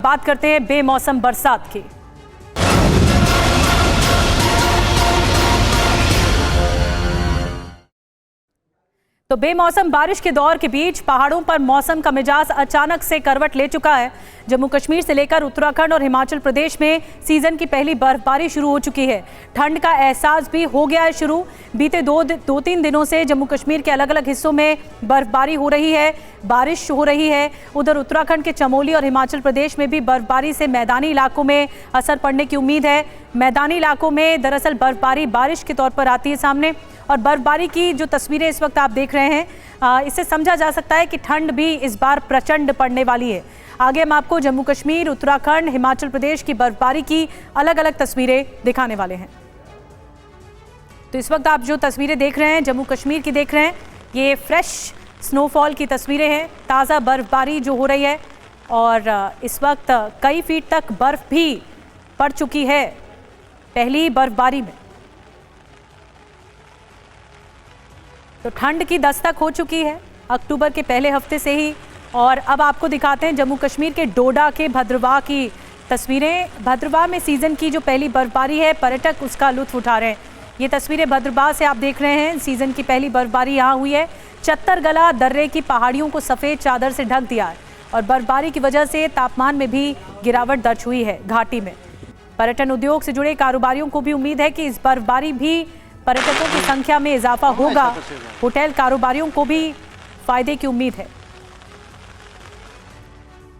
बात करते हैं बेमौसम बरसात की। तो बेमौसम बारिश के दौर के बीच पहाड़ों पर मौसम का मिजाज अचानक से करवट ले चुका है। जम्मू कश्मीर से लेकर उत्तराखंड और हिमाचल प्रदेश में सीजन की पहली बर्फबारी शुरू हो चुकी है। ठंड का एहसास भी हो गया है शुरू। बीते दो तीन दिनों से जम्मू कश्मीर के अलग अलग हिस्सों में बर्फबारी हो रही है, बारिश हो रही है। उधर उत्तराखंड के चमोली और हिमाचल प्रदेश में भी बर्फबारी से मैदानी इलाकों में असर पड़ने की उम्मीद है। मैदानी इलाकों में दरअसल बर्फबारी बारिश के तौर पर आती है सामने, और बर्फबारी की जो तस्वीरें इस वक्त आप देख रहे हैं, इससे समझा जा सकता है कि ठंड भी इस बार प्रचंड पड़ने वाली है। आगे हम आपको जम्मू कश्मीर, उत्तराखंड, हिमाचल प्रदेश की बर्फबारी की अलग अलग तस्वीरें दिखाने वाले हैं। तो इस वक्त आप जो तस्वीरें देख रहे हैं जम्मू कश्मीर की देख रहे हैं, ये फ्रेश स्नोफॉल की तस्वीरें हैं, ताज़ा बर्फबारी जो हो रही है। और इस वक्त कई फीट तक बर्फ भी पड़ चुकी है पहली बर्फबारी में। तो ठंड की दस्तक हो चुकी है अक्टूबर के पहले हफ्ते से ही। और अब आपको दिखाते हैं जम्मू कश्मीर के डोडा के भद्रवाह की तस्वीरें। भद्रवाह में सीज़न की जो पहली बर्फबारी है, पर्यटक उसका लुत्फ उठा रहे हैं। ये तस्वीरें भद्रवाह से आप देख रहे हैं। सीज़न की पहली बर्फबारी यहाँ हुई है। चत्तरगला दर्रे की पहाड़ियों को सफ़ेद चादर से ढक दिया है, और बर्फबारी की वजह से तापमान में भी गिरावट दर्ज हुई है घाटी में। पर्यटन उद्योग से जुड़े कारोबारियों को भी उम्मीद है कि इस बर्फबारी भी पर्यटकों की संख्या में इजाफा होगा। होटल कारोबारियों को भी फायदे की उम्मीद है।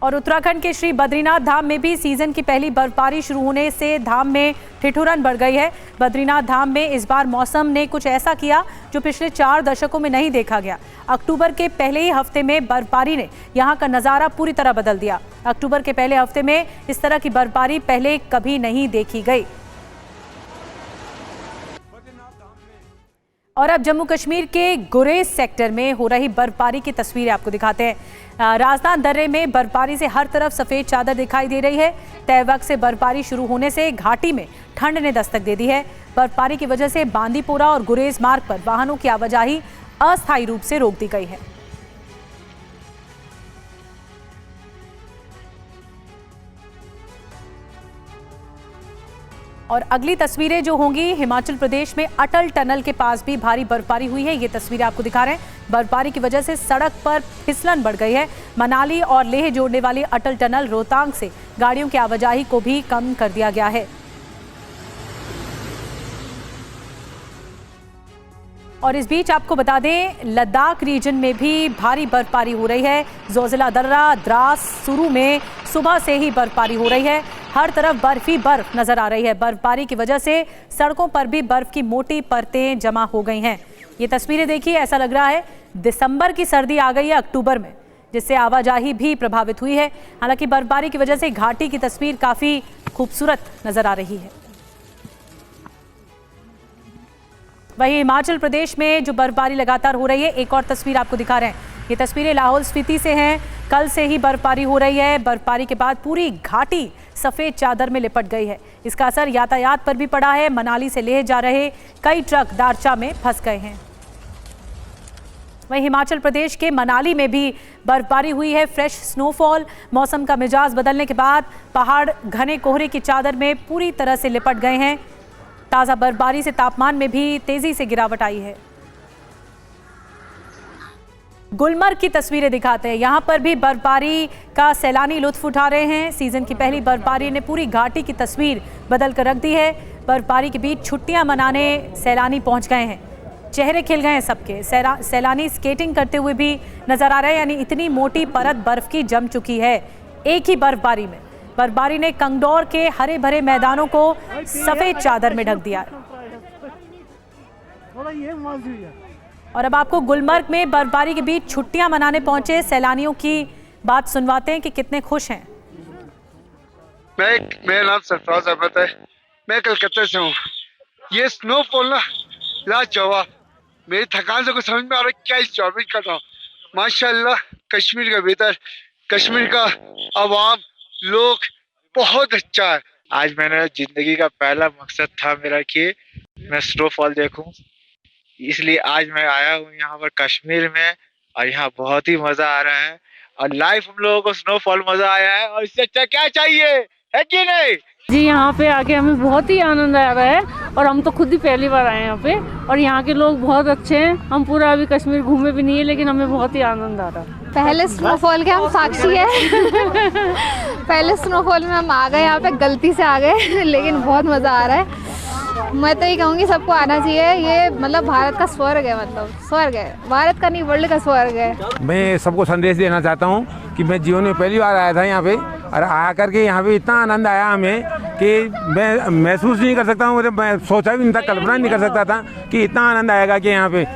और उत्तराखंड के श्री बद्रीनाथ धाम में भी सीजन की पहली बर्फबारी शुरू होने से धाम में ठिठुरन बढ़ गई है। बद्रीनाथ धाम में इस बार मौसम ने कुछ ऐसा किया जो पिछले 4 दशकों में नहीं देखा गया। अक्टूबर के पहले ही हफ्ते में बर्फबारी ने यहां का नज़ारा पूरी तरह बदल दिया। अक्टूबर के पहले हफ्ते में इस तरह की बर्फबारी पहले कभी नहीं देखी गई। और अब जम्मू कश्मीर के गुरेज सेक्टर में हो रही बर्फबारी की तस्वीरें आपको दिखाते हैं। राजदान दर्रे में बर्फबारी से हर तरफ सफ़ेद चादर दिखाई दे रही है। तय वक्त से बर्फबारी शुरू होने से घाटी में ठंड ने दस्तक दे दी है। बर्फबारी की वजह से बांदीपोरा और गुरेज मार्ग पर वाहनों की आवाजाही अस्थायी रूप से रोक दी गई है। और अगली तस्वीरें जो होंगी, हिमाचल प्रदेश में अटल टनल के पास भी भारी बर्फबारी हुई है। ये तस्वीरें आपको दिखा रहे हैं। बर्फबारी की वजह से सड़क पर फिसलन बढ़ गई है। मनाली और लेह जोड़ने वाली अटल टनल रोहतांग से गाड़ियों की आवाजाही को भी कम कर दिया गया है। और इस बीच आपको बता दें, लद्दाख रीजन में भी भारी बर्फबारी हो रही है। जोजिला दर्रा, द्रास, सुरू में सुबह से ही बर्फबारी हो रही है। हर तरफ बर्फ ही बर्फ नजर आ रही है। बर्फबारी की वजह से सड़कों पर भी बर्फ की मोटी परतें जमा हो गई हैं। ये तस्वीरें देखिए, ऐसा लग रहा है दिसंबर की सर्दी आ गई है अक्टूबर में, जिससे आवाजाही भी प्रभावित हुई है। हालांकि बर्फबारी की वजह से घाटी की तस्वीर काफी खूबसूरत नजर आ रही है। वहीं हिमाचल प्रदेश में जो बर्फबारी लगातार हो रही है, एक और तस्वीर आपको दिखा रहे हैं। ये तस्वीरें लाहौल स्पीति से हैं। कल से ही बर्फबारी हो रही है। बर्फबारी के बाद पूरी घाटी सफ़ेद चादर में लिपट गई है। इसका असर यातायात पर भी पड़ा है। मनाली से लेह जा रहे कई ट्रक दारचा में फंस गए हैं। वहीं हिमाचल प्रदेश के मनाली में भी बर्फबारी हुई है। फ्रेश स्नोफॉल, मौसम का मिजाज बदलने के बाद पहाड़ घने कोहरे की चादर में पूरी तरह से लिपट गए हैं। ताज़ा बर्फबारी से तापमान में भी तेजी से गिरावट आई है। गुलमर्ग की तस्वीरें दिखाते हैं। यहाँ पर भी बर्फबारी का सैलानी लुत्फ उठा रहे हैं। सीजन की पहली बर्फबारी ने पूरी घाटी की तस्वीर बदल कर रख दी है। बर्फबारी के बीच छुट्टियां मनाने सैलानी पहुंच गए हैं। चेहरे खिल गए हैं सबके। सैलानी स्केटिंग करते हुए भी नजर आ रहे हैं। यानी इतनी मोटी परत बर्फ की जम चुकी है एक ही बर्फबारी में। बर्फबारी ने कंगडोर के हरे भरे मैदानों को सफेद चादर में ढक दिया। और अब आपको गुलमर्ग में बर्फबारी के बीच छुट्टियां मनाने पहुंचे सैलानियों की बात सुनवाते हैं कि कितने खुश हैं। मेरा नाम सरफराज अहमद है। मैं कलकत्ता से हूँ। ये स्नोफॉल ना लाजवाब, मेरी थकान से कुछ समझ में आ रहा है क्या इंजॉयमेंट कर रहा हूँ। माशाल्लाह, कश्मीर का बेहतर, कश्मीर का आवाम, लोग बहुत अच्छा है। आज मैंने जिंदगी का पहला मकसद था मेरा कि मैं स्नोफॉल देखूं, इसलिए आज मैं आया हूँ यहाँ पर कश्मीर में, और यहाँ बहुत ही मजा आ रहा है। और लाइव हम लोगों को स्नोफॉल मजा आया है, और इससे अच्छा क्या चाहिए, है कि नहीं? जी यहाँ पे आके हमें बहुत ही आनंद आ रहा है, और हम तो खुद ही पहली बार आए हैं यहाँ पे, और यहाँ के लोग बहुत अच्छे हैं। हम पूरा अभी कश्मीर घूमे भी नहीं है, लेकिन हमें बहुत ही आनंद आ रहा है। पहले स्नोफॉल के हम साक्षी है। पहले स्नोफॉल में हम आ गए, यहाँ पे गलती से आ गए, लेकिन बहुत मज़ा आ रहा है। मैं तो ये कहूँगी सबको आना चाहिए। ये मतलब भारत का स्वर्ग है, मतलब स्वर्ग है, भारत का नहीं वर्ल्ड का स्वर्ग है। मैं सबको संदेश देना चाहता हूँ कि मैं जीवन में पहली बार आया था यहाँ पे, और आकर के यहाँ पे इतना आनंद आया हमें कि मैं महसूस नहीं कर सकता हूँ, मैं सोचा भी नहीं था, कल्पना नहीं कर सकता था कि इतना आनंद आएगा कि यहाँ पे